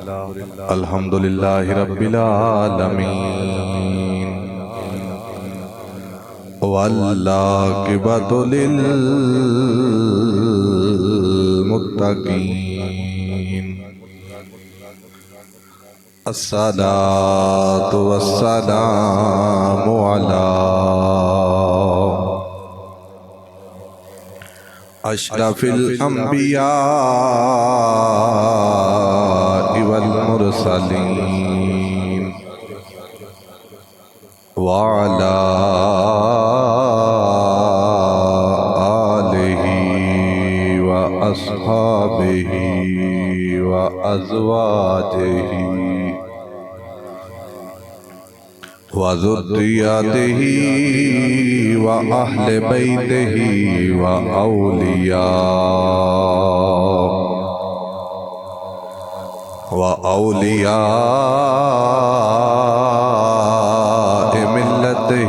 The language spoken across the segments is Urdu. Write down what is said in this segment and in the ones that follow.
الحمدللہ رب العالمین والعاقبۃ للمتقین الصلاۃ والسلام علی اشرف الانبیاء والمرسلین وعلى آلہ واصحابہ وازواجہ وذریتہ واہل بیتہ واولیاء ملتہ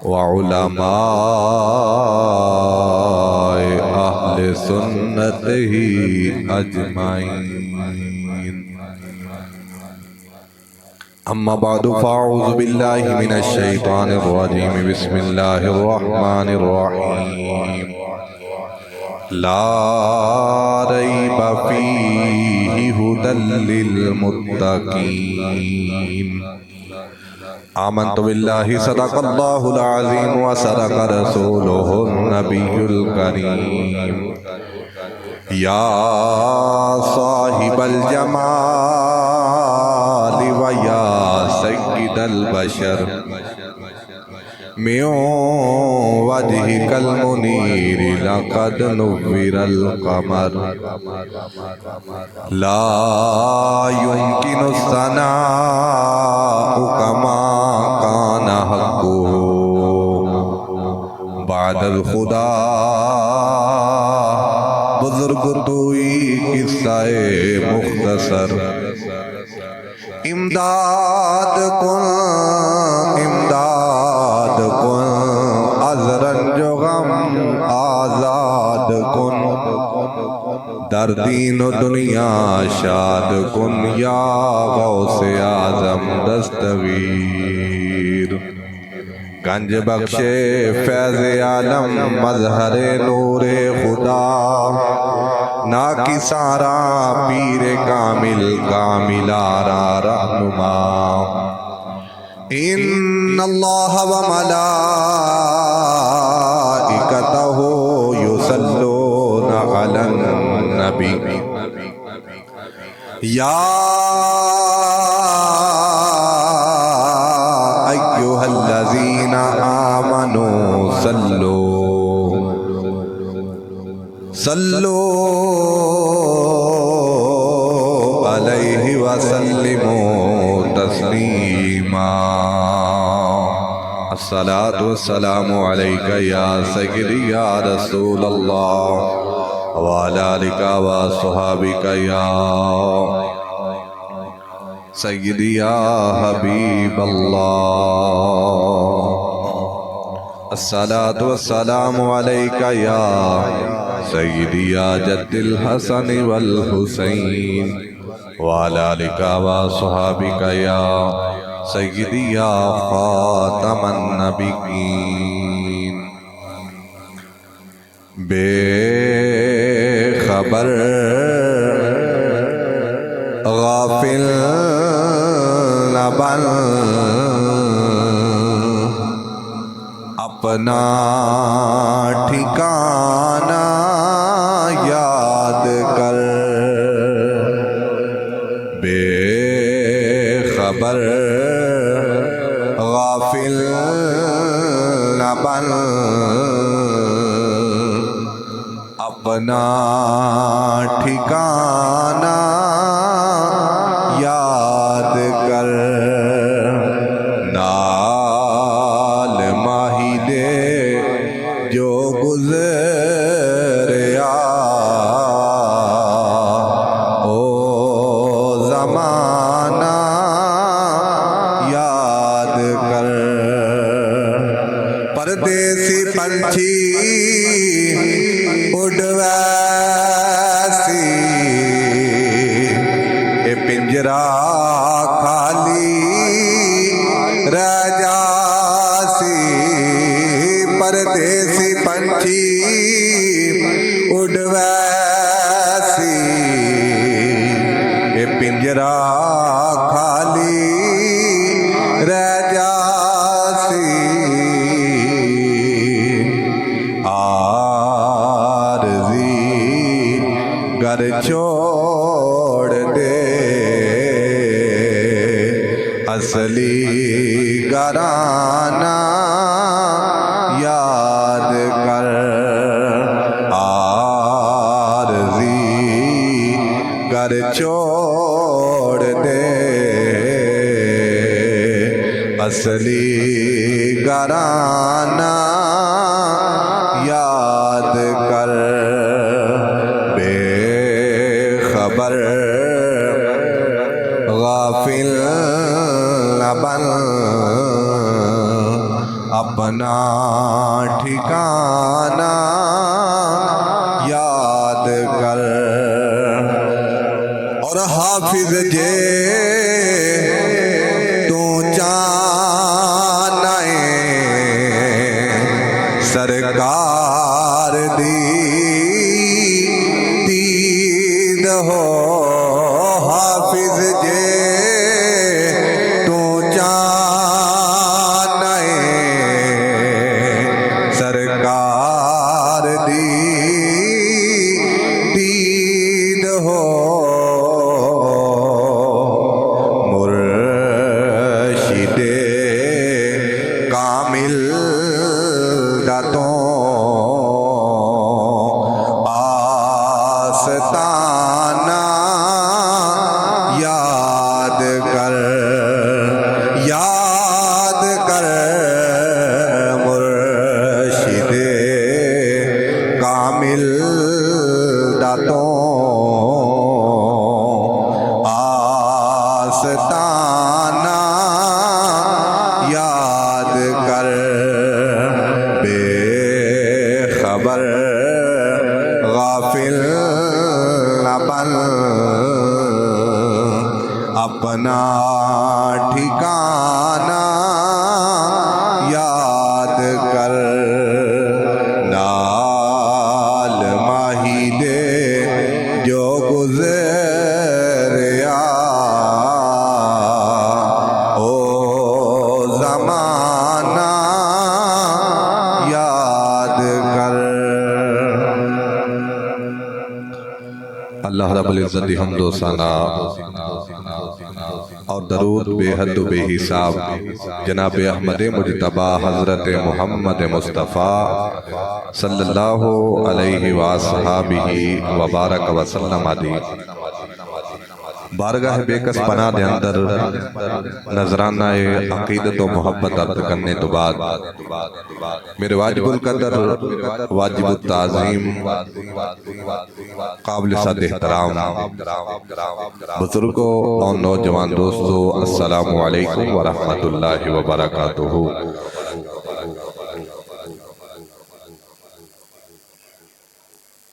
وعلماء اہل سنتہ اجمعین. اما بعد فاعوذ باللہ من الشیطان الرجیم. بسم اللہ الرحمن الرحیم. لا ریب فیہ ھدی للمتقین. آمنت باللہ صدق اللہ العظیم وصدق رسولہ النبی الکریم. یا صاحب الجمال ویا سید البشر من وجهك المنیر لقد نور القمر. لا يمكن الثناء كما كان حقه بعد الخدا. بزرگ توئی قصہ مختصر. امداد کن از رنج و غم آزاد کن. در دین و دنیا شاد کن یا غوث اعظم دستگیر. گنج بخش فیض عالم مظہر نور خدا. ناکی سارا پیر کامل کامل آرا رہنما. ان اللہ و ملائکتہ یصلون علی النبی. یا ایھا الذین آمنوا صلوا علیہ وسلموا تسلیما. الصلاۃ والسلام علیک یا سیدی یا رسول اللہ وعلی آلک واصحابک یا سیدی یا حبیب اللہ. الصلاۃ والسلام علیک یا سیدی یا جد الحسن والحسین وعلی آلک واصحابک یا سیدی یا خاتم النبیین. بے خبر غافل نہ بن اپنا ٹھکانہ یاد کر. بے خبر غافل نہ بن اپنا ٹھکانہ یاد کر. نال ماہی دے جو گزریا او زمانہ یاد کر. پردیسی پنچھی اڈویسی اے پنجرا خالی رہ جاسی پردیسی پنچھی اڈویسی اے پنجرا خالی رہ جاسی گھر چھوڑ دے اصلی گھرانہ یاد کر عارضی گھر چھوڑ دے اصلی گھرانہ یاد کر خبر غافل نہ بن اپنا ٹھکانہ یاد کر اور حافظ جے تو جانائے سرکار دی ہو حافظ جے تو جانائے سرکار دی دید ہو مرشد کامل داتوں آستانہ یاد کر مرشد کامل داتوں آستانہ یاد کر بے خبر غافل نہ بن اپنا ٹھکانہ یاد کر نال ماہی دے جو گزریا او زمانہ یاد کر اللہ رب العزت حمد و ثنا اور درود بے حد و بے حساب جناب احمد مجتبی حضرت محمد مصطفیٰ صلی اللہ علیہ وآلہ وبارک وسلم دی بارگاہ بے کس پناہ دے اندر نظرانہ عقیدت و محبت عرض کرنے تو بعد میرے واجب القدر واجب التعظیم قابل صد احترام بزرگوں اور نوجوان دوستو السلام علیکم ورحمت اللہ وبرکاتہ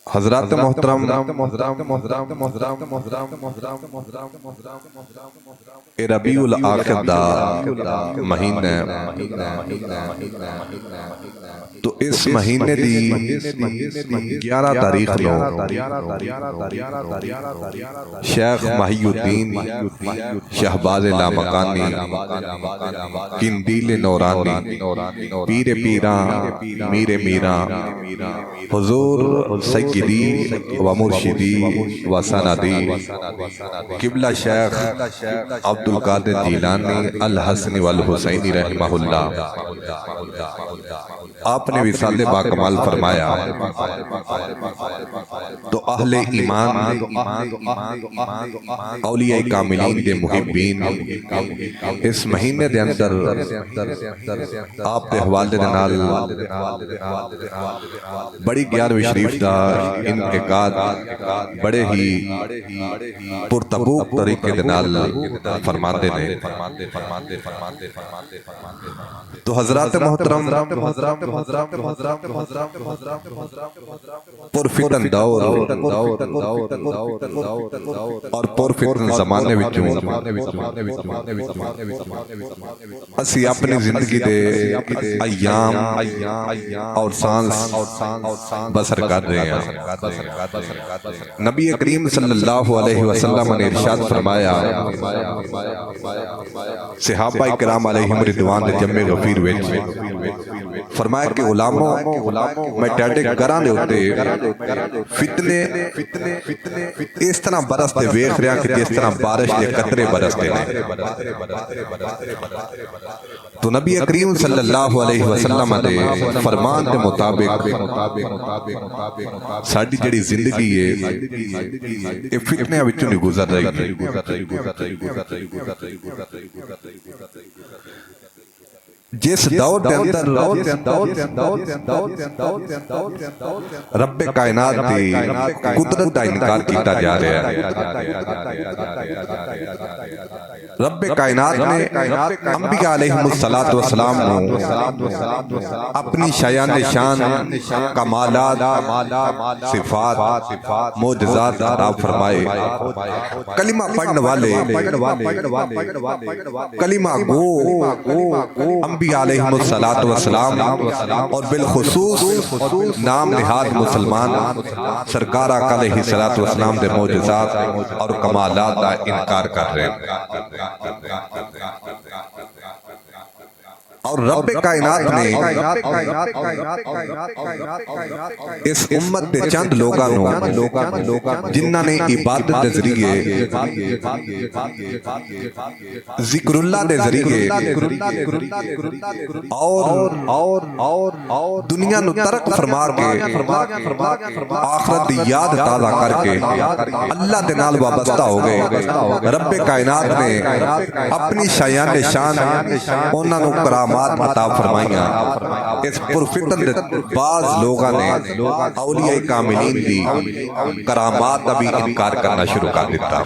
حضرات محترم ربیع الاخر دا مہینہ تو اس مہینے دی 11 تاریخ نو شیخ محی الدین شہباز لامکانی قندیل نورانی پیر پیراں میر میراں حضور سیدی و مرشدی و سندی قبلہ شیخ عبدالقادر جیلانی الحسن والحسینی رحمہ اللہ آپ نے وصال باکمال فرمایا تو اہل ایمان اولیاء کاملین دے محبین اس مہینے دے اندر آپ دے حوالے دے نال بڑی 11ویں شریف دا انعقاد بڑے ہی پرتبوک طریقے دے نال فرماتے نے تو حضرات محترم پرفتن دور اور پرفتن زمانے وچوں اسی اپنی زندگی دے ایام اور سانس بسر کر رہے ہیں۔ نبی کریم صلی اللہ علیہ وسلم نے ارشاد فرمایا، صحابہ کرام علیہم رضوان دے جمع غفیر وچ فرمایا کہ علماء میں ٹیڈے گھراں دے اوتے فتنے اس طرح برستے ویکھ رہا کہ جس طرح بارش دے قطرے برستے ہیں۔ تو نبی کریم صلی اللہ علیہ وسلم دے فرمان دے مطابق ساڈی جڑی زندگی ہے یہ فتنیاں وچوں نہیں گزر رہی ہے۔ جس دور دے اندر رب کائنات دی قدرت دا انکار کیتا جا رہا ہے، رب کائنات نے انبیاء علیہم السلام نو اپنی شایان شان کمالات صفات معجزات عطا فرمائے۔ کلمہ پڑھنے والے کلمہ گو انبیاء علیہم السلام اور بالخصوص نام نہاد مسلمان سرکار آقا علیہ السلام دے معجزات اور کمالات کا انکار کر رہے ہیں۔ اور رب کائنات نے اس امت دے چند لوگاں جنہاں نے عبادت دے ذریعے ذکر اللہ دے ذریعے اور دنیا نو ترک فرما کے آخرت دی یاد تازہ کر کے اللہ دے نال وابستہ ہو گئے، رب کائنات نے اپنی شایان شان انہاں نو کرامات عطا فرمائیاں۔ اس پرفتن بعض لوگاں نے اولیاء کاملین دی کرامات کا بھی انکار کرنا شروع کر دیتا۔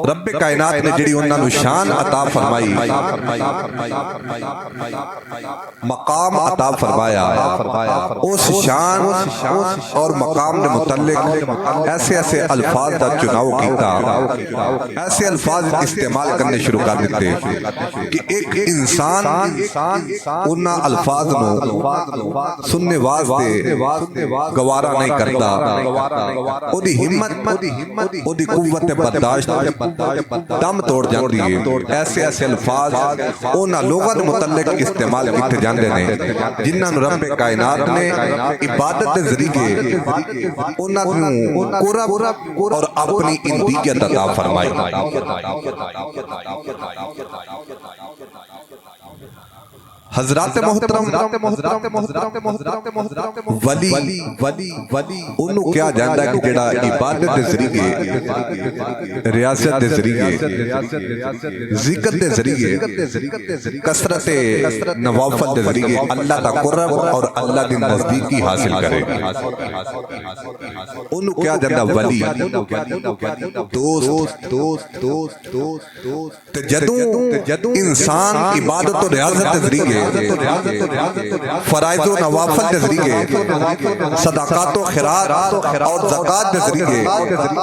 رب کائنات نے جڑی انہاں نو شان عطا فرمائی، مقام عطا فرمایا، اس شان اور مقام دے متعلق ایسے الفاظ دا چناؤ کیتا، ایسے الفاظ استعمال کرنے شروع کر دیتے کہ ایک انسان انہاں الفاظ نو سننے واسطے گوارا نہیں کرتا، او دی ہمت او دی قوت برداشت دم توڑ جاتی ہے۔ ایسے الفاظ انہاں لوگاں دے متعلق استعمال کیتے جاندے نے جنہاں نو رب کائنات نے عبادت دے ذریعے انہاں نو قرب اور اپنی اندیت عطا فرمائی۔ حضرات محترم ولی انہوں کیا جاندہ ہے کہ جڑا عبادت دے ذریعے، ریاضت دے ذریعے، ذکر دے ذریعے، کثرت نوافل دے ذریعے اللہ تا قرب اور اللہ دی نزدیکی حاصل کرے، انہوں کیا جاندہ ولی دوست۔ جدوں انسان عبادت و ریاضت دے ذریعے، فرائض و نوافل دے ذریعے، صدقات و خیرات اور زکات دے ذریعے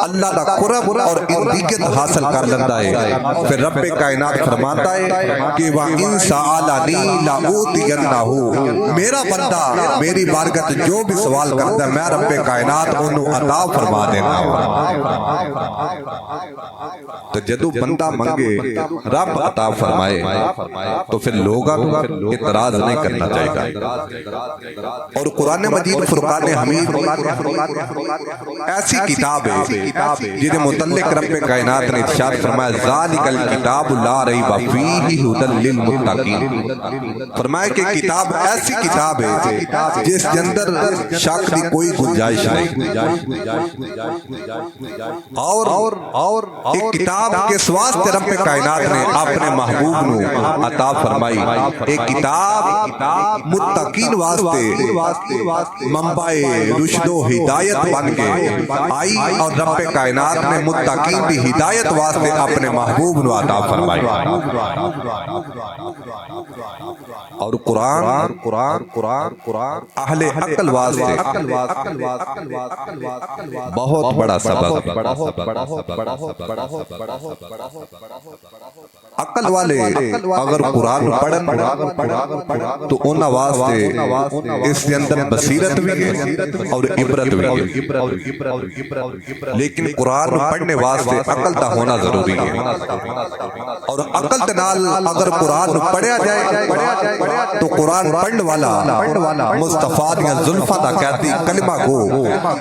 اللہ دا قرب اور اندیت حاصل کر لیتا ہے، پھر رب کائنات فرماتا ہے کہ وَإِن سَأَلَنِي لَأُوتِيَنَّهُ، میرا بندہ میری بارگاہ جو بھی سوال کرتا ہے میں رب کائنات انہوں عطا فرما دینا ہوں۔ تو جدو بندہ منگے رب عطا فرمائے تو پھر لوگاں اعتراض نہیں کرنا چاہیے۔ اور قرآن مجید فرقان حمید ایسی کتاب ہے جنہیں متعلق رب کائنات نے ارشاد فرمایا ذالک الکتاب لا ریب فیہ ھدی للمتقین، فرمایا کہ کتاب ایسی کتاب ہے جس کے اندر شک کی کوئی گنجائش نہیں، اور ایک کتاب کے واسطے رب کائنات نے اپنے محبوب نو عطا فرمائی، ایک کتاب متقین واسطے منبع رشد و ہدایت بن کے آئی اور رب کائنات نے متقین کی ہدایت واسطے اپنے محبوب نو عطا فرمائی اور قرآن اہل عقل واسطے بہت بڑا سبق عقل والے اگر قرآن پڑھن تو انہاں واسطے اس کے اندر بصیرت بھی ہے اور عبرت بھی ہے، لیکن قرآن پڑھنے واسطے عقل تا ہونا ضروری ہے، اور عقل تے نال اگر قرآن پڑھیا جائے تو قرآن پڑھن والا مصطفیٰ دیاں زلفاں دا کہتی کلمہ گو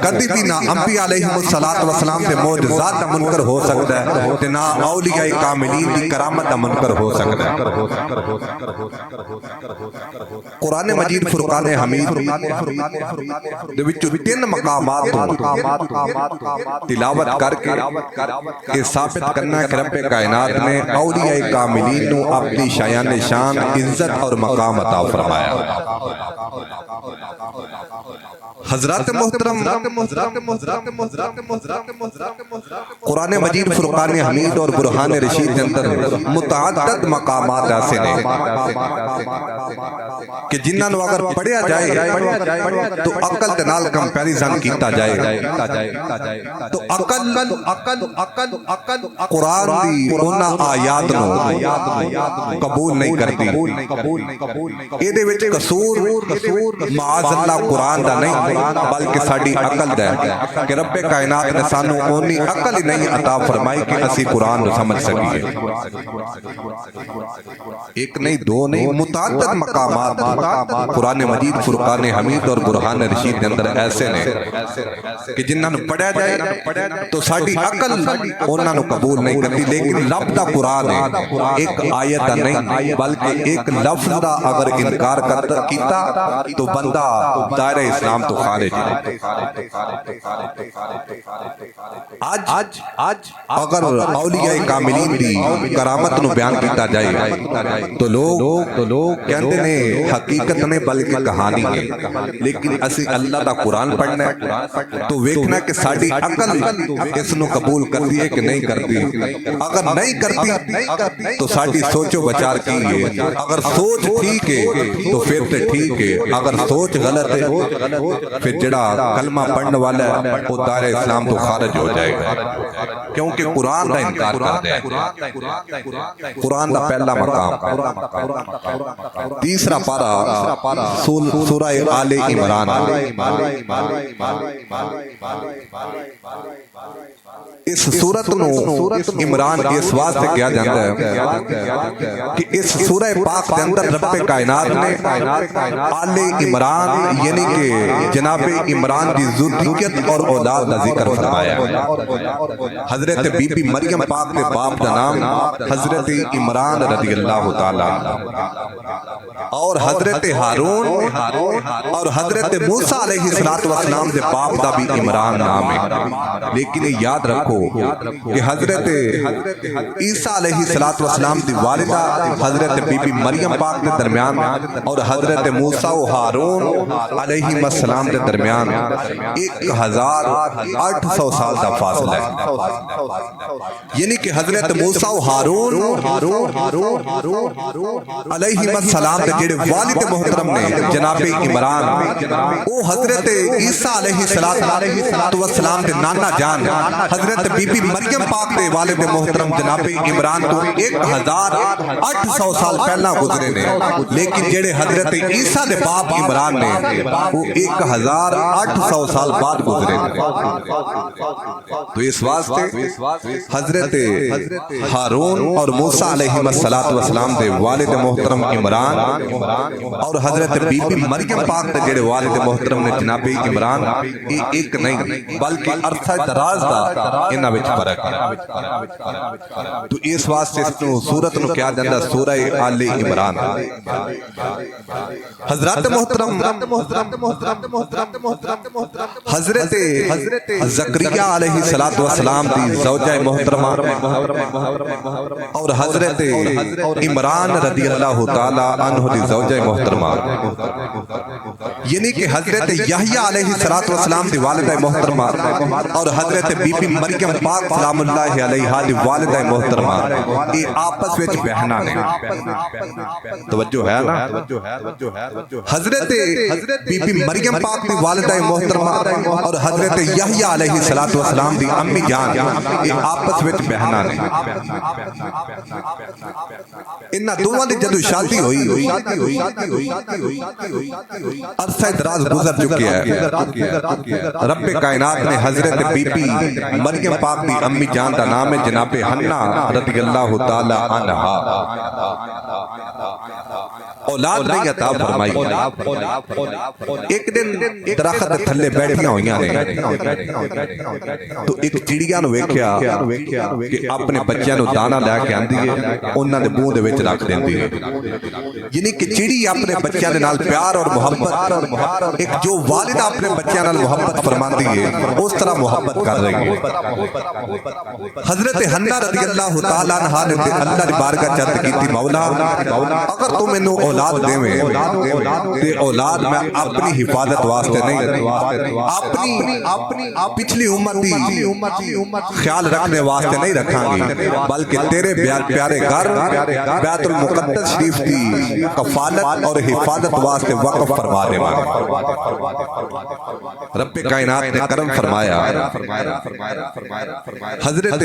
کدی بھی نہ انبیاء علیہ السلام دے معجزات دا منکر ہو سکتا ہے تے نہ اولیاء کاملین دی کرامت دا منکر ہو سکتا ہے۔ قرآن مجید فرقان حمید دے وچوں 3 مقامات تلاوت کر کے یہ ثابت کرنا ہے کہ رب کائنات نے اولیاء کاملین نو اپنی شایان شان عزت اور مقام عطا فرمایا۔ حضرات محترم قرآن مجید فرقان حمید اور برہان رشید کے اندر متعدد مقامات ایسے ہیں کہ جنہاں نو اگر پڑھیا جائے تو عقل دے نال کمپیریزن کیتا جائے تو عقل قرآن دی انہاں آیات نو قبول نہیں کرتی، اے دے وچ قصور معاذ اللہ قرآن دا نہیں بلکہ ساڑی عقل دا ہے کہ رب کائنات نے سانو اونی عقل ہی نہیں عطا فرمائی کہ اسی قرآن نو سمجھ سکیے۔ ایک نہیں دو نہیں متعدد مقامات قرآن مجید فرقان حمید اور برہان رشید کے اندر ایسے نے کہ جنہاں نو پڑھا جائے تو ساڑی عقل انہاں نو قبول نہیں کرتی، لیکن لفظ دا قرآن ہے، ایک آیت دا نہیں بلکہ ایک لفظ دا اگر انکار کیتا تو بندہ دائرہ اسلام تو خارج ہے۔ آج اگر اولیاء کاملین دی کرامت نو بیان کیتا جائے تو لوگ کہندے نے حقیقت نہیں بلکہ کہانی ہے، لیکن اسی اللہ دا قرآن پڑھنا ہے تو ویکھنا کہ ساڑی عقل اس نو قبول کرتی ہے کہ نہیں کرتی، اگر نہیں کرتی تو ساڑی سوچ و بچار کی ہے، اگر سوچ ٹھیک ہے تو پھر تے ٹھیک ہے، اگر سوچ غلط ہے پھر جڑا کلمہ پڑھنے والا ہے وہ دائرہ اسلام تو خارج ہو جائے گا، کیونکہ قرآن دا انکار کر دے۔ قرآن دا پہلا مقام تیسرا پارہ سورہ آل عمران، اس سورت نو عمران اس واسطے کیا جاتا ہے کہ اس سورہ پاک کے اندر رب کائنات نے آل عمران یعنی کہ جناب عمران دی ذریت اور اولاد کا ذکر فرمایا۔ حضرت بی بی مریم پاک کے باپ کا نام حضرت عمران رضی اللہ تعالی اور حضرت ہارون اور حضرت موسیٰ علیہ السلام دے باپ دا بھی عمران نام ہے، لیکن یاد رکھو کہ حضرت عیسیٰ علیہ السلام دی والدہ حضرت بی بی مریم پاک کے درمیان اور حضرت موسیٰ و ہارون علیہ السلام کے درمیان 1800 سال دا فاصلہ ہے، یعنی کہ حضرت موسیٰ و ہارون علیہ السلام کے جڑے والد محترم نے جناب عمران وہ حضرت عیسیٰ علیہ السلام کے نانا جان حضرت بی بی مریم پاک دے والد محترم جناب عمران تو 1800 سال پہلا گزرے نے، لیکن جڑے حضرت عیسیٰ دے باپ عمران نے وہ 1800 سال بعد گزرے نے۔ تو اس واسطے حضرت ہارون اور موسیٰ علیہ السلام دے والد محترم عمران اور حضرت بی بی مریم پاک دے جڑے والد محترم نے جناب عمران ایک نہیں بلکہ عرصہ دراز دا انہاں وچ فرق ہے تو اس واسطے اس نو سورت نو کیا جاندا سورہ آل عمران حضرت محترم حضرت زکریا علیہ السلام دی زوجہ محترمہ اور حضرت عمران رضی اللہ تعالی عنہ دی زوجہ محترمہ یعنی کہ حضرت یحییٰ علیہ السلام دی والدہ محترمہ اور حضرت بی بی مریم پاک سلام اللہ علیہا دی والدہ محترمہ یہ آپس وچ بہنا نے توجہ ہے نا حضرت بی بی مریم پاک دی والدہ محترمہ اور حضرت یحییٰ علیہ السلام دی امی جان یہ آپس وچ بہنا نے انہاں دوواں دی جدوں شادی ہوئی عرصہ دراز گزر چکے ہے رب کائنات نے حضرت بی بی مریم پاک دی امی جان دا نام ہے جناب حنا رضی اللہ تعالی عنہا اولاد نہیں عطا فرمائی ایک دن درخت تھلے بیٹھیاں ہوئیاں نے تو ایک چڑیا نو ویکھیا کہ اپنے بچیاں نو دانا لے کے آندی ہے انہاں دے منہ دے وچ رکھ دیندی ہے یعنی کہ چڑی اپنے بچیاں دے نال پیار اور محبت ایک جو والدہ اپنے بچیاں نال محبت فرماندی ہے اس طرح محبت کر رہی ہے حضرت حنا رضی اللہ تعالی عنہا نے اللہ دی بارگاہ چت کیتی مولا اگر تو مینوں اولاد دیویں تے اولاد میں اپنی حفاظت واسطے نہیں اپنی پچھلی امت دی خیال رکھنے واسطے نہیں رکھاں گی بلکہ تیرے پیارے گھر بیت المقدس شریف کی کفالت اور حفاظت واسطے وقف فرما دے رب کائنات نے کرم فرمایا حضرت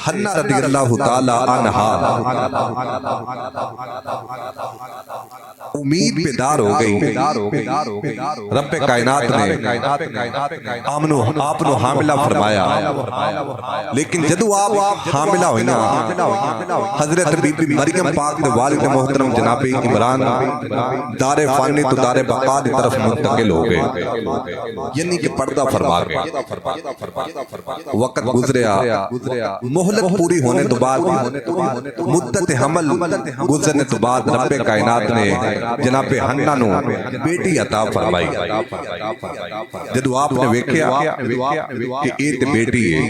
حنا رضی اللہ تعالی عنہا امید بیدار ہو گئی رب کائنات نے آپ نو حاملہ فرمایا لیکن جدو آپ حاملہ ہوئی نا حضرت بی بی مریم پاک نے والد محترم جناب عمران دار فانی تو دار بقا دی طرف منتقل ہو گئے یعنی کہ پردہ فرما گئے وقت گزریا مہلت پوری ہونے تو بعد مدت حمل گزرنے تو بعد رب کائنات نے جناب حنا نو بیٹی عطا فرمائی جدو آپ نے ویکھیا کہ ایک بیٹی ہے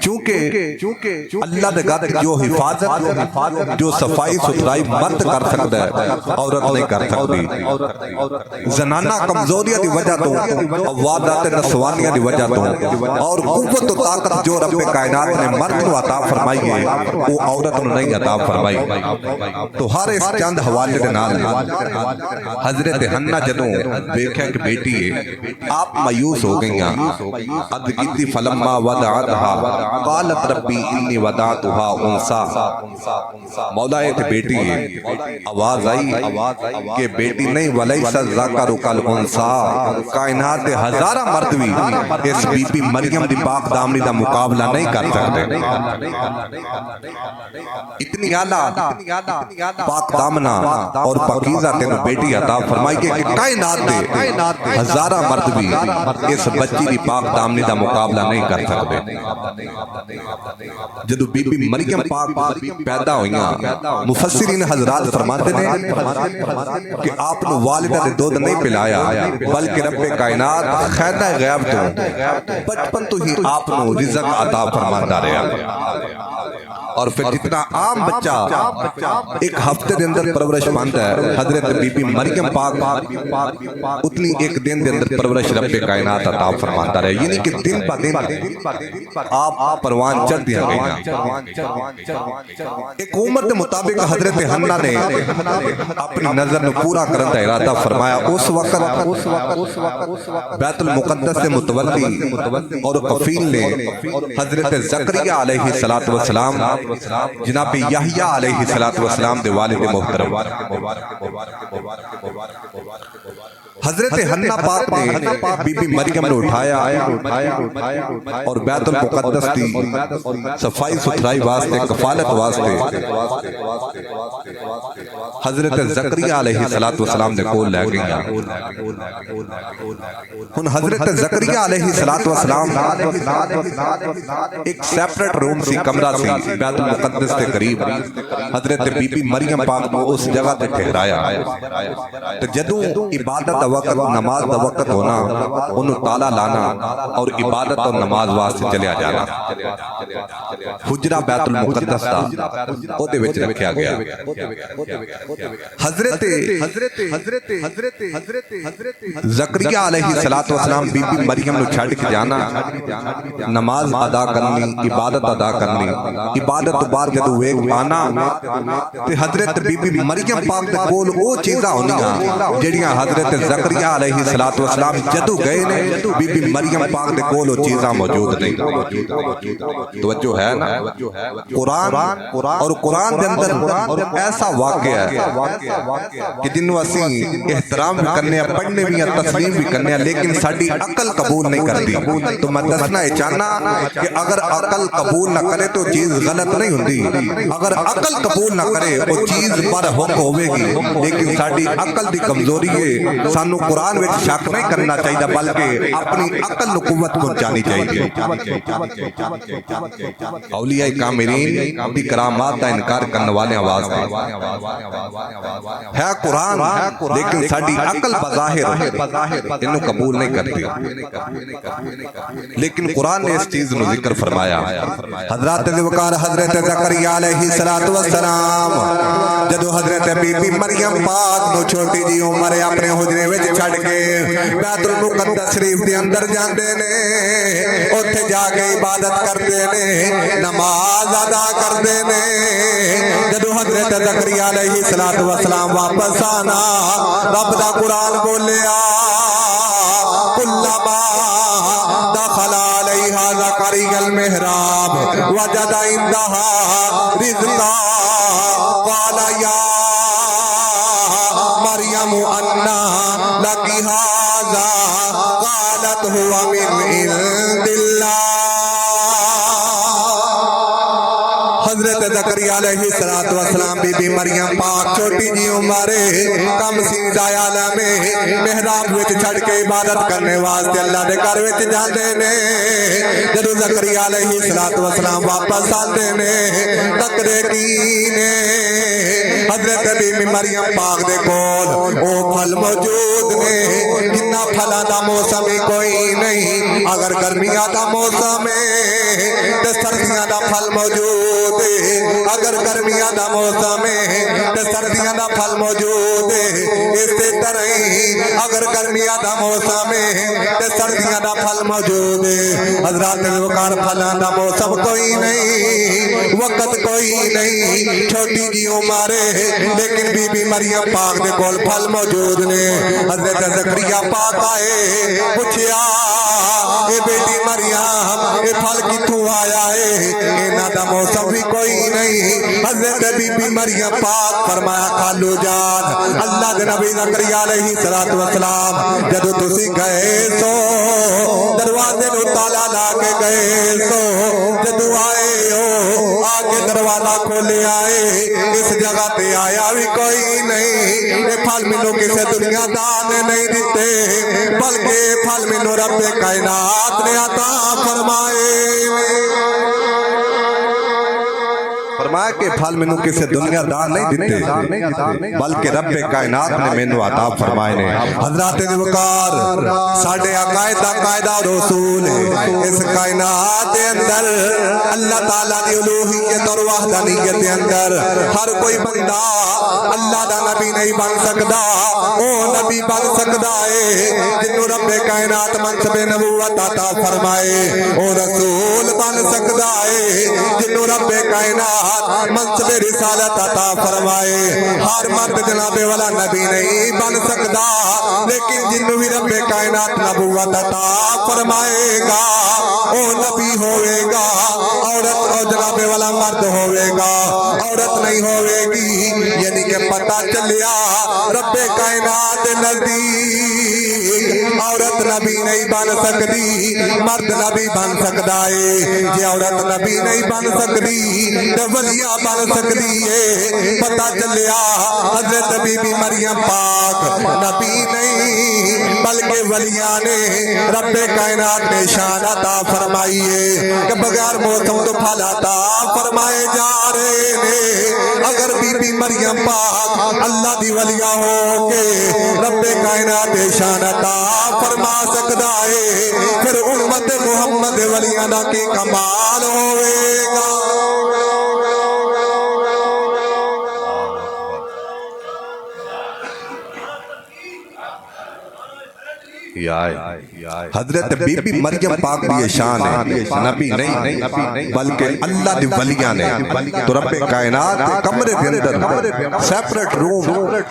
چونکہ اللہ نے گھر جو حفاظت جو صفائی ستھرائی مرد کر سکتا ہے عورت نہیں کر سکتی زنانہ کمزوریاں دی وجہ تو وادات نسوانیاں دی وجہ تو اور قوت و طاقت جو رب کائنات نے مرد کو عطا فرمائی ہے وہ عورت نے نہیں عطا فرمائی تو ہر اس چند حوالے دے نال حضرت حنا جدوں دیکھا کہ بیٹی ہے آپ مایوس ہو گئیاں اد کیتی فلما ودعتها قالت ربی انی ودعتها انثى مولا ایک بیٹی ہے آواز آئی کہ بیٹی نہیں ولیس الذکر کالانثى کائنات ہزارہ مرد بھی اس بی بی مریم دی پاک دامنی دا مقابلہ نہیں کر سکتے اتنی اعلیٰ پاک دامنہ اور پاکیزہ تینوں بیٹی عطا فرمائی کہ کائنات دے ہزارہ مرد بھی اس بچی دی پاک دامنی دا مقابلہ نہیں کر سکتے جدو بی بی مریم پاک پیدا ہوئیاں مفسرین حضرات فرماتے ہیں کہ آپ نے والدہ نے دودھ نہیں پلایا بلکہ رب کائنات خیدہ غیب تو بچپن تو ہی آپ نے رزق عطا فرماتا رہا اور پھر جتنا عام بچہ ایک ہفتے دے اندر پرورش پانتا ہے حضرت بی بی مریم پاک اتنی ایک دن دے اندر پرورش رب کائنات عطا فرماتا رہے یعنی کہ دن پا دن آپ پروان چڑھ دیا گئی ایک امت مطابق حضرت حنا نے اپنی نظر نے پورا کرن دا ارادہ فرمایا اس وقت بیت المقدس سے متولی اور کفیل نے حضرت زکریا علیہ السلام جناب یحییٰ علیہ السلام دے والد محترم حضرت حنا پاک نے بی بی مریم نے اٹھایا اور بیت المقدس دی صفائی ستھرائی واسطے کفالت واسطے حضرت زکریا علیہ السلام دے کول لے گئیاں ہن حضرت زکریا علیہ السلام ایک سیپریٹ روم سی کمرہ سی بیت المقدس کے قریب حضرت بی بی مریم پاک کو اس جگہ تے ٹھہرایا تے جدوں عبادت دا وقت نماز دا وقت ہونا انہوں تالا لانا اور عبادت اور نماز واسطے چلیا جانا حجرہ بیت المقدس دا او دے وچ رکھیا گیا حضرت زکریا علیہ السلام بی بی مریم نو چھڈ کے جانا نماز ادا کرنی عبادت ادا کرنی عبادت تو بعد جدوں ویکھ پانا تے حضرت بی بی مریم پاک دے کول او چیزاں ہونیاں جڑیاں حضرت زکریا علیہ السلام جدوں گئے نے بی بی مریم پاک دے کول او چیزاں موجود نہیں توجہ ہے نا قرآن اور قرآن دے اندر ایسا واقعہ ہے کہ جنوں اسی احترام بھی کرنے ہیں پڑھنے بھی ہیں تسلیم بھی کرنے ہیں لیکن ساڈی عقل قبول نہیں کرتی تو میں دسنا یہ چاہنا کہ اگر عقل قبول نہ کرے تو چیز غلط نہیں ہوندی اگر عقل قبول نہ کرے وہ چیز پر حق ہوے گی لیکن ساڈی عقل دی کمزوری ہے سانو قرآن وچ شک نہیں کرنا چاہیے بلکہ اپنی عقل نو قوت پہنچانی چاہیے اولیاء کاملین دی کرامات کا انکار کرنے والے آواز ہے قرآن لیکن ساڈی عقل بظاہر انہوں قبول نہیں کرتی لیکن قرآن نے اس چیز نو ذکر فرمایا حضرات وقار حضرت زکریا علیہ السلام جدو حضرت بی بی مریم پاک نو چھوٹی جی عمر اپنے حجرے وچ چھڈ کے بیت المقدس شریف دے اندر جاندے نے اوتھے جا کے عبادت کردے نے نماز ادا کردے نے جدو حضرت زکریا علیہ السلام واپس آنا رب دا قرآن بولیا کلما دخل علیہا زکریا المحراب وجد عندها رزقا قال یا مریم انا لک ھذا قالت هو من عند اللہ حضرت زکریا علیہ السلام بی بی مریم پاک چھوٹی جی عمر کم سین دا عالم محراب وچ چھڑ کے عبادت کرنے واسطے اللہ دے گھر وچ جاندے نے جدوں زکریا علیہ السلام واپس آندے نے تکدے کی نے حضرت بی بی مریم پاک دے کول او پھل موجود نے جنہ پھلاں دا موسم کوئی نہیں اگر گرمیاں دا موسم ہے تے سردیاں دا پھل موجود ہے اگر گرمیاں دا موسم ہے تے سردیاں دا پھل موجود ہے اسی طرح ہی اگر گرمیاں دا موسم ہے تے سردیاں دا پھل موجود ہے حضرات وقار پھلاں دا موسم کوئی نہیں وقت کوئی نہیں چھوٹی جی عمر ہے لیکن بی بی مریم پاک دے کول پھل موجود نے حضرت زکریا پاک آئے پوچھیا اے بیٹی مریم اے پھل کتھوں آیا ہے انہاں دا موسم بھی کوئی نہیں حضرت بی بی مریم پاک فرمایا خالو جان اللہ دے نبی زکریا علیہ السلام جدو تسی گئے سو دروازے نو تالا لا کے گئے سو جدو آئے ہو آگے دروازہ کھولے آئے اس جگہ تے آیا بھی کوئی نہیں یہ پھل مینوں کسے دنیا دار نے نہیں دیتے بلکہ پھل مینوں رب کائنات نے عطا فرمائے فرمایا کہ پھل مینوں کسے دنیا دار نہیں دیتے بلکہ رب کائنات نے مینوں عطا فرمائے نے حضرات وقار ساڈے عقائد دا قاعدہ اور اصول ہے اس کائنات دے اندر اللہ تعالیٰ دی الوہیت اور وحدانیت دے اندر ہر کوئی بندہ اللہ دا نبی نہیں بن سکدا او نبی بن سکدا ہے جنوں رب کائنات منصب نبوت عطا فرمائے او رسول بن سکدا ہے جنوں رب کائنات منصب رسالت عطا فرمائے ہر مرد جناب والا نبی نہیں بن سکدا لیکن جنوں بھی رب کائنات نبوت عطا فرمائے گا او نبی ہوئے گا عورت اور جناب والا مرد ہوئے گا عورت نہیں ہوئے گی یعنی کہ پتہ چلیا رب کائنات نزدیک عورت نبی نہیں بن سکتی مرد نبی بن سکتا ہے جی عورت نبی نہیں بن سکتی تو ولیاں بن سکتی ہے پتہ چلیا حضرت بی بی مریم پاک نبی نہیں بلکہ ولیاں نے رب کائنات نے شان عطا فرمائی ہے کہ بغیر موسم تو پھل عطا فرمائے جا رہے ہیں اگر بی بی مریم پاک اللہ دی ولیاں ہو کے رب کائنات شان عطا فرما سکتا ہے پھر امت محمد ولیاں دا کی کمال ہوئے گا حضرت بی بی مریم پاک بھی یہ شان ہے نبی نہیں بلکہ اللہ دی ولیاں نے تو رب کائنات کمرے دے اندر سیپریٹ روم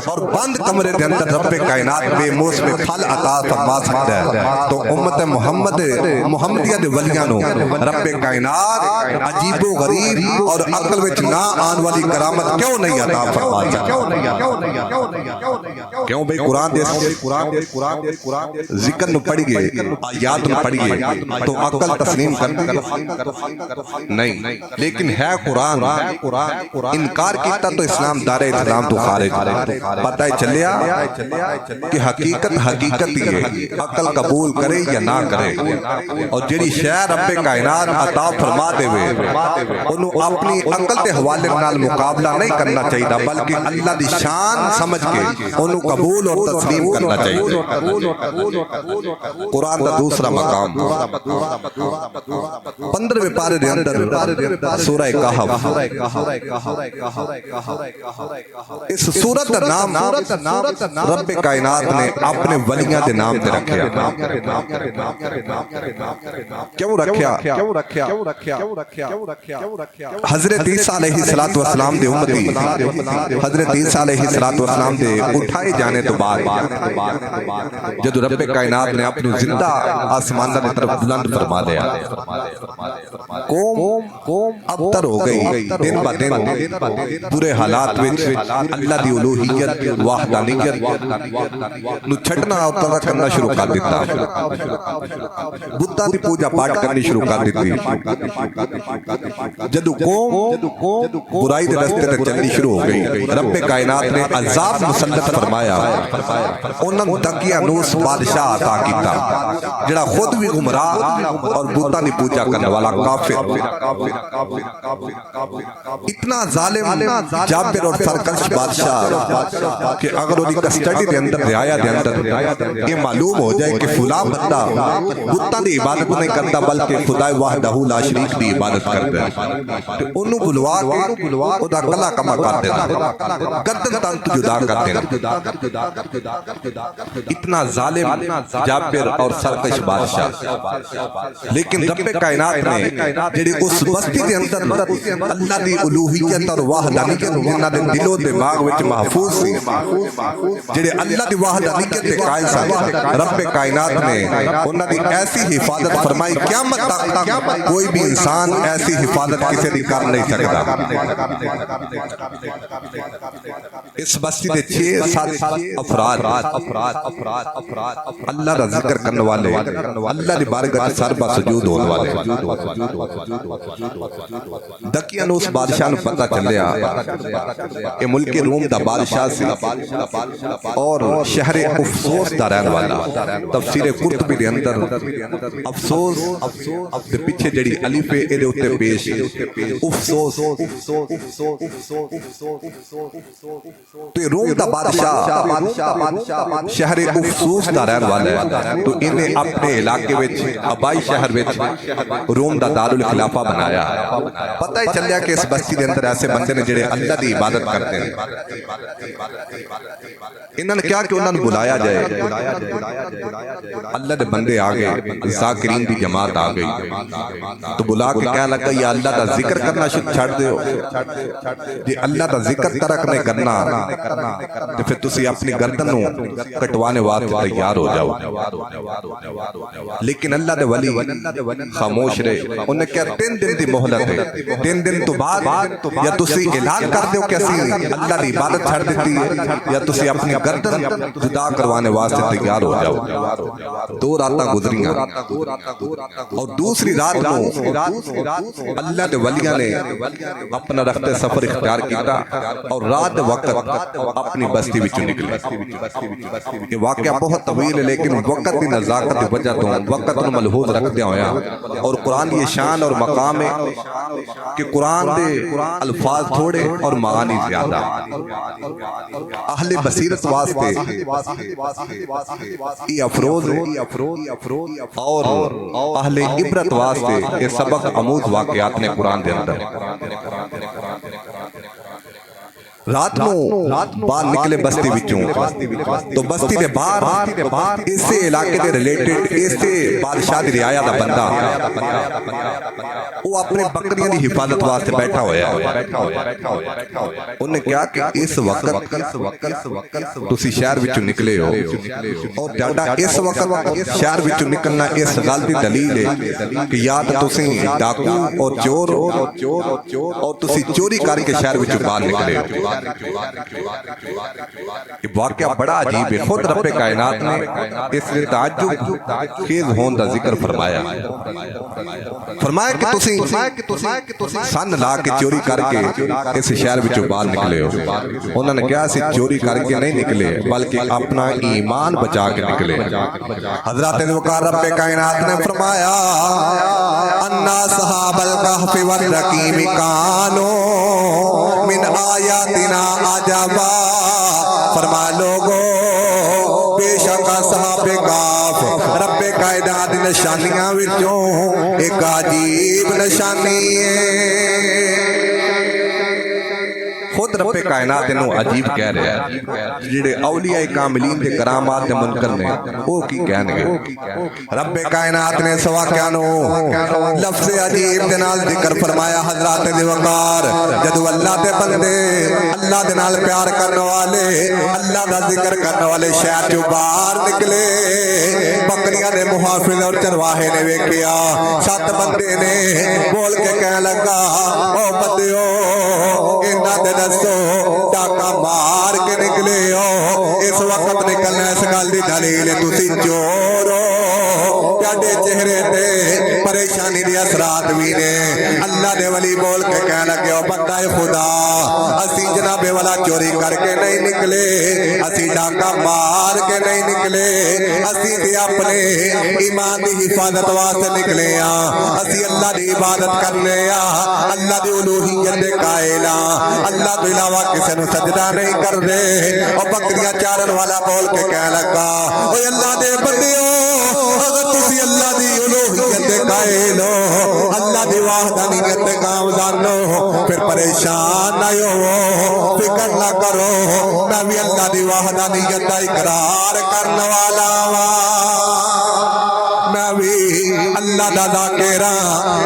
اور بند کمرے دے اندر رب کائنات بے موسم پھل عطا فرما سکتا ہے تو امت محمدیہ دے ولیاں نو رب کائنات عجیب و غریب اور عقل وچ نہ آن والی کرامت کیوں نہیں عطا فرما سکتا کیوں بھئی قرآن دے ذکر نو پڑھی گئے آیات نو پڑھی گئے تو عقل تسلیم کر نہیں لیکن ہے قرآن انکار کیتا تو اسلام دار اسلام تو خارج پتہ چلیا کہ حقیقت ہی ہے عقل قبول کرے یا نہ کرے اور جیڑی شے رب کائنات عطا فرما دے وے انہوں اپنی عقل دے حوالے نال مقابلہ نہیں کرنا چاہیے بلکہ اللہ دی شان سمجھ کے انہوں قبول اور تسلیم کرنا چاہیے قرآن دا دوسرا مقام 15ویں پارے دے اندر سورہ کہف اس سورت دا نام رب کائنات نے اپنے ولیاں دے نام تے رکھیا کیوں رکھیا حضرت عیسیٰ علیہ السلام دے امتی حضرت عیسیٰ علیہ السلام دے اٹھائے جانے تو بعد جدو رب کائنات نے اپنی زندہ آسمانہ نے طرف بلند فرما دیا قوم ابتر ہو گئی دن با دن برے حالات وچ اللہ دی الوہیت وحدانیت نو چھٹنا اتنا کرنا شروع کر دیتا بتاں دی پوجا پاٹ کرنی شروع کر دیتی جدو قوم برائی دے رستے تے چلنی شروع ہو گئی رب کائنات نے عذاب مسلط فرمایا انہاں دقیانوس بادشاہ عطا کیتا جڑا خود بھی گمراہ اور بتاں دی پوجا کرنے والا کافر اتنا ظالم جابر اور سرکش بادشاہ کہ اگر انہی کسٹڈی دے اندر رعایا دے اندر یہ معلوم ہو جائے کہ فلاں بندہ بتاں دی عبادت نہیں کرتا بلکہ خدا وحدہ لا شریک دی عبادت کرتا ہے تو انہوں بلوا کے خدا کلا کما کر دینا گردن تان تو جدا کر دینا اتنا ظالم جابر اور سرکش بادشاہ لیکن رب کائنات نے جڑی اس بستی دے اندر اللہ دی الوہیت اور وحدانیت جنہاں دے دل و دماغ وچ محفوظ سی جڑے اللہ دی وحدانیت تے قائل سن رب کائنات نے انہاں دی ایسی حفاظت فرمائی قیامت تک کوئی بھی انسان ایسی حفاظت کسی دی کر نہیں سکتا اس بستی دے 6-7 افراد اللہ دا ذکر کرنے والے اللہ دی بارگاہ تے سر با سجود ہونے والے دقیانوس بادشاہ نو پتہ چلیا کہ ملک روم دا بادشاہ سی اور شہر افسوس دا رہن والا تفسیر قرطبی دے اندر افسوس دے پیچھے جڑی الف اے دے اوتے پیش افسوس تو روم دا بادشاہ شہر افسوس دا رہن والا ہے تو انہیں اپنے علاقے وچ آبائی شہر وچ روم دا دارالخلافہ بنایا پتہ ہی چلیا کہ اس بستی دے اندر ایسے بندے نے جڑے اللہ دی عبادت کرتے ہیں انہوں نے کیا کہ انہوں نے بلایا جائے اللہ دے بندے آگئے ذاکرین دی جماعت آگئی تو بلا کے کہا لگا یا اللہ دا ذکر کرنا چھڑ دے ہو جی اللہ دا ذکر ترک نہیں کرنا تو پھر تسی اپنی گردنوں کٹوانے واسطے تیار ہو جاؤ لیکن اللہ دے ولی خاموش رہے انہیں کہا 3 دن دی مہلت ہے 3 دن تو بعد یا تسی اعلان کر دیو کہ اسی اللہ دی عبادت چھڑ دیتی ہے یا تسی اپنی گردن جدا کروانے واسطے تیار ہو جاؤ. 2 راتاں گزریاں اور دوسری رات نو اللہ دے ولیاں نے اپنا رخت سفر اختیار کیتا اور رات وقت اپنی بستی وچوں نکلے. یہ واقعہ بہت طویل ہے لیکن وقت کی نزاکت کی وجہ تو وقت نو ملحوظ رکھدے ہویا اور قرآن کی شان اور مقام ہے کہ قرآن دے الفاظ تھوڑے اور معانی زیادہ. اہل بصیرت واسطے یہ افروز اور اہل عبرت واسطے یہ سبق آموز واقعات نے قرآن دے اندر. رات نو باہر نکلے بستی وچوں تو بستی دے باہر اسے علاقے دے ریلیٹڈ اسے بادشاہ دی رعایا دا بندہ وہ اپنے بکریاں دی حفاظت واسطے بیٹھا ہویا ہے. انہوں نے کہا کہ اس وقت تسی شہر وچوں نکلے ہو اور جاڈا اس وقت شہر وچوں نکلنا اس گل دی دلیل ہے کہ یا تے تسی ڈاکو اور چور اور تسی چوری کر کے شہر وچوں باہر نکلے ہو. یہ واقعہ بڑا عجیب ہے. خود رب کائنات نے اس لئے تعجب خیز ہون دا ذکر فرمایا کہ تسی سن لا کے چوری کر کے اس شہر وچوں باہر نکلے ہو. انہوں نے کہا سی چوری کر کے نہیں نکلے بلکہ اپنا ایمان بچا کے نکلے. حضرات وقار رب کائنات نے فرمایا انا صحاب الکہف والرقیم کانو من آیاتنا عجبا. فرما لوگو بے شک صحاب کہف رب کائنات نشانیاں وچوں ایک عجیب نشانی ہے. خود رب کائنات انہوں عجیب کہہ رہے ہیں. جڑے اولیاء کاملین دے کرامات دے منکر نے وہ کی کہنے گے. رب کائنات نے سوا کیانو لفظ عجیب دے نال ذکر فرمایا. حضرات دے وقار جدو اللہ دے بندے اللہ دے نال پیار کرنے والے اللہ دا ذکر کرنے والے شہر جو باہر نکلے بکریاں دے محافظ اور چرواہے نے ویکھیا 7 بندے نے بول کے کہنے لگا او بندیو انہاں دے دسو ڈاکا مار کے نکلے ہو. اس وقت نکلنا اس گل دی دلیل تسی چور ہو. تہاڈے چہرے تے پریشانی دی اثرات بھی نے. اللہ دے ولی بول کے کہنے لگے او بندہ خدا اسی جناب والا چوری کر کے نہیں نکلے اسی ڈاکا مار کے نہیں نکلے اسی تے اپنے ایمان دی حفاظت واسطے نکلے ہاں. اسی اللہ دی عبادت کرنے ہاں اللہ دی الوہیت دے قائل ہاں. اللہ تو علاوہ کسی نو سجدہ نہیں کر دے. اور بکریاں چارن والا بول کے کہنے لگا اوے اللہ دے بندیو اگر تسی اللہ دی الوہیت دے قائل ہو اللہ دی وحدانیت دے گاؤں ہو پھر پریشان نہ ہو فکر نہ کرو میں بھی اللہ دی وحدانیت دا اقرار کرنے والا میں بھی اللہ دا ذاکر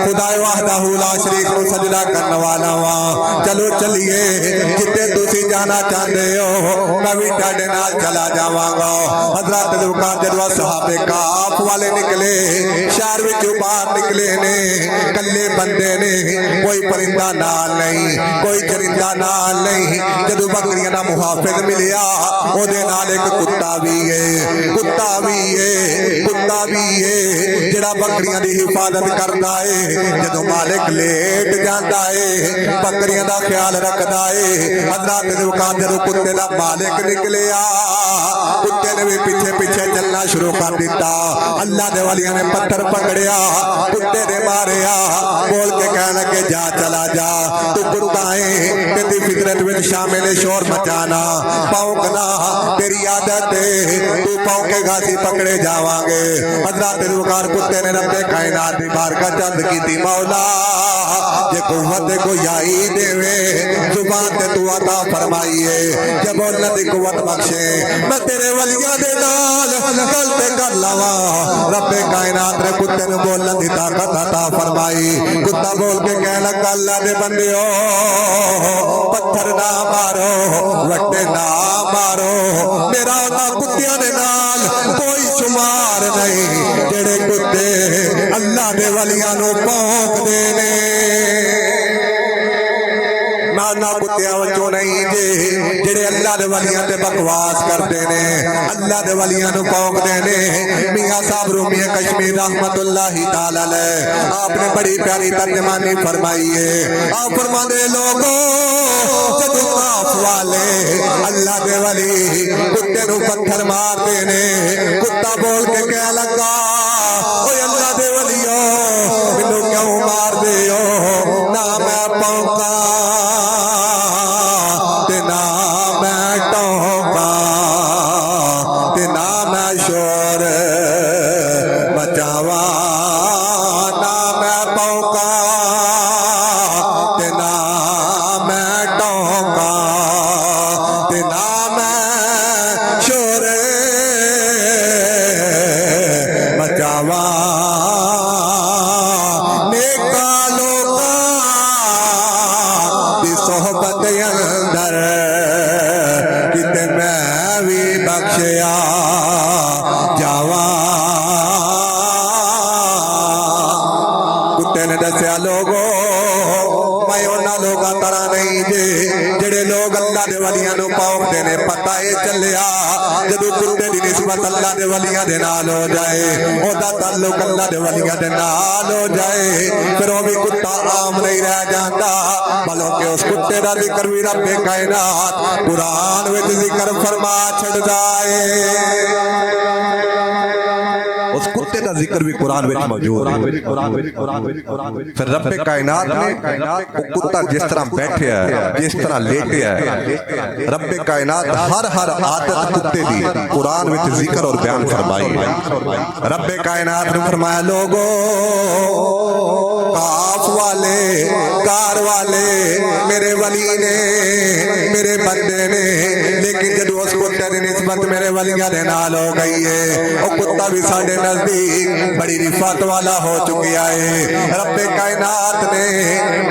خدا وحدہ لا شریک کو سجدہ کرنے والا ہوں. چلو چلیے جتے تسی جانا چاہتے ہو میں بھی تہاڈے نال چلا جاواں گا. حضرات وقار جدو صحابہ کہف والے نکلے شہر وچوں باہر نکلے نے کلے بندے نے کوئی پرندہ نال نہیں کوئی چرندہ نال نہیں. جدو بکریاں دا محافظ ملیا او دے نال ایک کتا بھی ہے جڑا بکریاں دی حفاظت کردا ہے. جدو مالک لیٹ جاندا ہے بکریاں دا خیال رکھدا ہے. حضرات وقار جدو کتے دا مالک نکلیا کتے نے بھی پیچھے چلنا شروع کر دیتا. اللہ دے والیاں نے پتھر پکڑیا کتے نے ماریا بول کے کہنے کہ جا چلا جا تو کتا ہے تیری فطرت میں شامل شور مچانا پاؤکنا تیری عادت ہے تو پاؤں کے گھاسی پکڑے جاواں گے. حضرات وقار کتے نے رب کائنات دی بارگاہ چند کی تھی مولا جے قوت کو یائی دے وے زبان تے تو عطا فرمائیے جب بولنا دی قوت بخشے میں تیرے ولیاں دے نال گل تے کر لاواں. رب کائنات نے کتے نے بولنا دی طاقت عطا فرمائی. کتا بول کے کہنے لگا اللہ دے بندیو پتھر نہ مارو وٹے نہ مارو میرا نہ کتیاں دے نال کوئی شمار نہیں جڑے کتے اللہ دے ولیاں نو پونک دے نے. نہ کتیاں وچوں نہیں جے جڑے اللہ دے ولیاں تے بکواس کرتے نے اللہ دے ولیاں نو پونکدے نے میاں صاحب رومی کشمیر رحمت اللہ تعالی علیہ آپ نے بڑی پیاری ترجمانی فرمائی ہے آپ فرماندے لوگوں جدوں کاف والے اللہ دے ولی کتے نو پتھر مار دے نے کتا بول کے کہہ لگا اوے اللہ دے ولیو مینوں کیوں مار دے ہو نہ میں پونکا تے نہ میں ٹونکا تے نہ میں شور مچاواں نہ میں پونکا تے نہ میں ٹونکا تے نہ میں شور مچاواں نیکا لوکاں دی صحبت اندر کتے میں بھی بخشیا جاواں کتے نے دسیا لوگوں میں انہاں لوگاں طرح نہیں جڑے لوگ اللہ دے ولیاں نو پونکدے نے پتہ اے چلیا جدوں کتے دی نسبت اللہ دے ولیاں دے نال ہو جائے او دا تعلق اللہ دے ولیاں دے نال ہو جائے پھر وہ بھی کتا عام نہیں رہ جاندا بلکہ اس کتے دا ذکر بھی رب کائنات قرآن وچ ذکر فرما چھڑدا اے اس کتے دا ذکر بھی قرآن وچ موجود ہے پھر رب کائنات نے وہ کتا جس طرح بیٹھیا ہے جس طرح لیٹیا ہے رب کائنات ہر عادت کتے دی قرآن وچ ذکر اور بیان فرمائی ہے رب کائنات نے فرمایا لوگوں کاف والے کار والے میرے ولی نے میرے بندے نے لیکن جدو اس کتے دی نسبت میرے ولیاں دے نال ہو گئی ہے وہ کتا بھی ساڈے نزدیک بڑی رفعت والا ہو چکیا ہے رب کائنات نے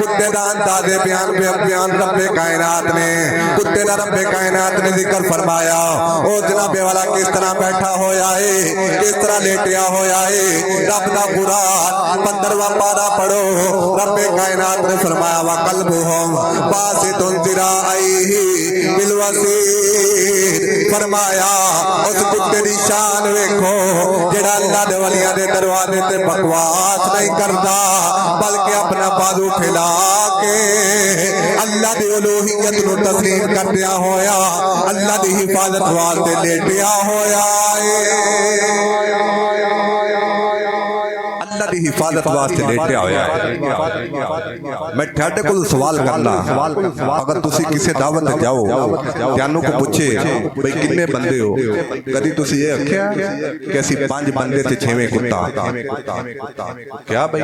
کتے دا انداز بیان رب کائنات نے کتے دا رب کائنات نے ذکر فرمایا او جناب والا کس طرح بیٹھا ہویا ہے کس طرح لیٹیا ہویا ہے رب دا قرآن 15واں پارہ پڑھو رب کائنات نے فرمایا وقلبہم باسط ذراعیہ بالوسیط فرمایا اس کتے دی شان ویکھو جڑا اللہ دے ولیاں دے دروازے تے بکواس نہیں کردا بلکہ اپنا بازو پھیلا کے اللہ دی الوہیت نو تسلیم کردیا ہویا اللہ دی حفاظت واسطے لیٹیا ہویا اللہ دی حفاظت واسطے لیٹیا ہویا ہے میں ٹھاڈے کو سوال کرنا اگر تسی کسے دعوت جاؤ جانو کو پوچھے بھئی کتنے بندے ہو کدی تسی یہ آکھیا کہ اسی 5 بندے تے 6ویں کتا کیا بھئی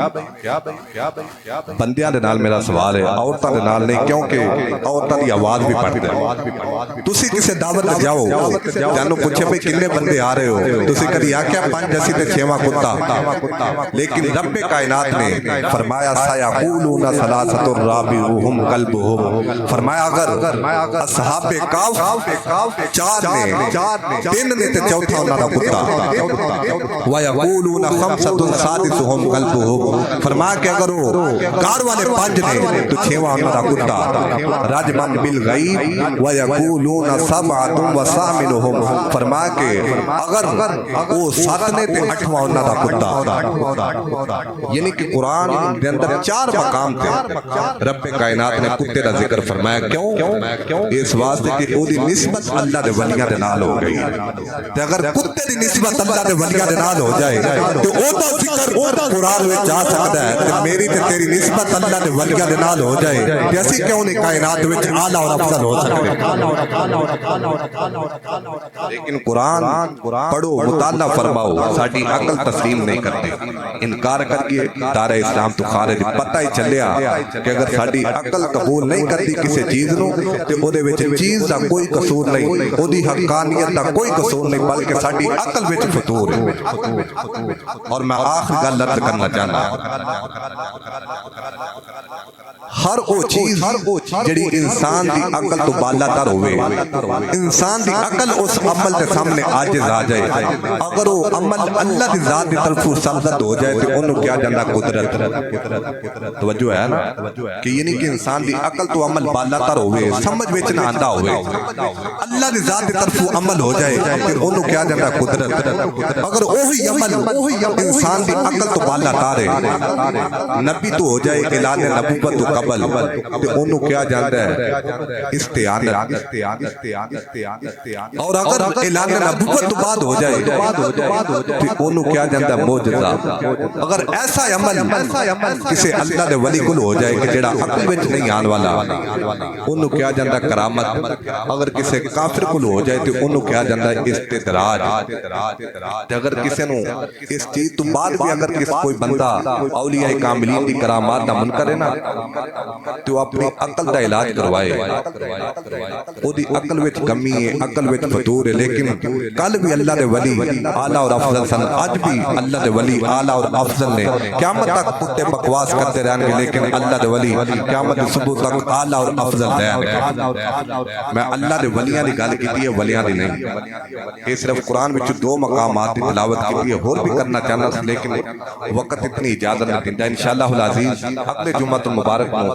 بندیاں دے نال میرا سوال ہے عورتاں دے نال نہیں کیونکہ عورتاں دی آواز بھی پڑھدا ہے تسی کسے دعوت جاؤ جانو پوچھے بھئی کتنے بندے آ رہے ہو تسی کدی آکھیا 5 اسی تے 6واں کتا لیکن رب کائنات نے فرمایا سیقولون ثلاثۃ رابعہم کلبہم فرمایا اگر اصحاب کہف 4 نے 3 نے تے چوتھا انہاں دا کتا ویقولون خمسۃ سادسہم کلبہم فرمایا کہ اگر وہ کار والے 5 نے تو 6واں انہاں دا کتا رجمن بالغیب ویقولون سبعۃ وثامنہم فرمایا کہ اگر وہ 7 نے تے 8واں انہاں دا کتا یعنی کہ قرآن دے اندر 4 مقام تھے رب کائنات نے کتے دا ذکر فرمایا کیوں اس واسطے کہ او دی نسبت اللہ دے ولیاں دے نال ہو گئی تے اگر کتے دی نسبت اللہ دے ولیاں دے نال ہو جائے تو او دا ذکر قرآن وچ آ سکدا ہے تے میری تے تیری نسبت اللہ دے ولیاں دے نال ہو جائے تے اسی کیوں نہیں کائنات وچ اعلی اور افضل ہو سکدے لیکن قرآن پڑھو مطالعہ فرماؤ ساڈی عقل تسلیم نہیں کرتی انکار کر کے دار اسلام تو خارج پتہ ہی چلیا کہ اگر ساڈی عقل قبول نہیں کرتی کسی چیز نو تے او دے وچ چیز دا کوئی قصور نہیں او دی حقانیت دا کوئی قصور نہیں بلکہ ساڈی عقل وچ فطور ہے اور میں آخر گل عرض کرنا چاہنا ہر وہ چیز جڑی انسان دی عقل تو بالا تر ہوئے، انسان دی عقل اس عمل دے سامنے عاجز آ جائے، اگر وہ عمل اللہ دی ذات دی طرفوں سرزد ہو جائے تو انہوں کیا جاندہ قدرت۔ توجہ ہے نا کہ یہ نہیں کہ انسان دی عقل تو عمل بالا تر ہوئے، سمجھ وچ نہ آندہ ہوئے، اللہ دی ذات دی طرفوں عمل ہو جائے پھر انہوں کیا جاندہ قدرت۔ اگر وہی عمل انسان دی عقل تو بالا تارے، نبی تو ہو جائے اعلان نبوت تو قبل تو انہوں کیا جاندہ ہے استعانت، اور اگر اعلان نبوت تو بعد ہو جائے تو انہوں کیا جاندہ ہے موجزہ۔ اگر ایسا عمل کسے اللہ دے ولی کل ہو جائے کہ جڑا عقل وچ نہیں آن والا انہوں کیا جاندہ ہے کرامت۔ اگر کسے کافر کل ہو جائے تو انہوں کیا جاندہ ہے استدراج۔ اگر کسے نو اس چیز تو بعد بھی اگر کس کوئی بندہ اولیاء کاملین کی کرامات دا منکر ہے نا تو اپنی عقل دا علاج کروائے، او دی عقل وچ کمی ہے، عقل وچ فتور ہے، لیکن کل بھی اللہ دے ولی اعلیٰ اور افضل سن، آج بھی اللہ دے ولی اعلیٰ اور افضل نے، قیامت تک کتے بکواس کرتے رہنے گے لیکن اللہ دے ولی قیامت صبح تک اعلیٰ اور افضل رہنے گے۔ میں اللہ دے ولیاں دی گل کیتی ہے، ولیاں دی نہیں، یہ صرف قرآن وچ دو مقامات دی تلاوت کیتی ہے، اور بھی کرنا چاہنا لیکن وقت اتنی اجازت نہیں دیتا۔ انشاءاللہ العزیز اگلے جمعہ المبارک میں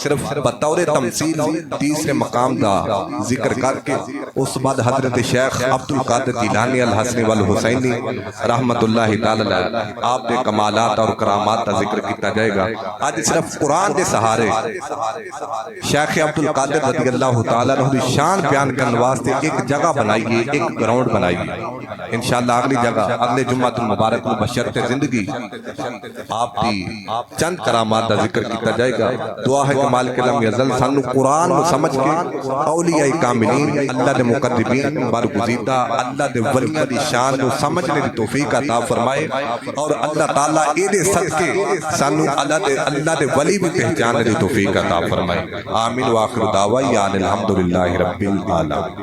صرف بطور تمثیل تیسرے مقام دا ذکر کر کے اس بعد حضرت شیخ عبدالقادر جیلانی الحسنی والحسینی رحمت اللہ تعالی آپ دے کمالات اور کرامات دا ذکر کیتا جائے گا۔ آج صرف قرآن دے سہارے شیخ عبدالقادر رضی اللہ تعالیٰ عنہ شان بیان کرنے واسطے ایک جگہ بنائیے، ایک گراؤنڈ بنائیے۔ انشاءاللہ اگلی جگہ اگلے جمعہ المبارک میں بشرط زندگی آپ کی چند کرامات دا ذکر کیتا جائے گا۔ دعا ہے کہ مالک لم یزل سانو قرآن کو سمجھ کے اولیاء کاملین اللہ دے مقدمین برگزیدہ اللہ دے ولیاں دی شان کو سمجھنے دی توفیق عطا فرمائے، اور اللہ تعالیٰ اے صدقے سانو اللہ دے ولی بھی پہچانے دی توفیق عطا فرمائے۔ آمین وآخر دعوائی الحمدللہ رب العالمین۔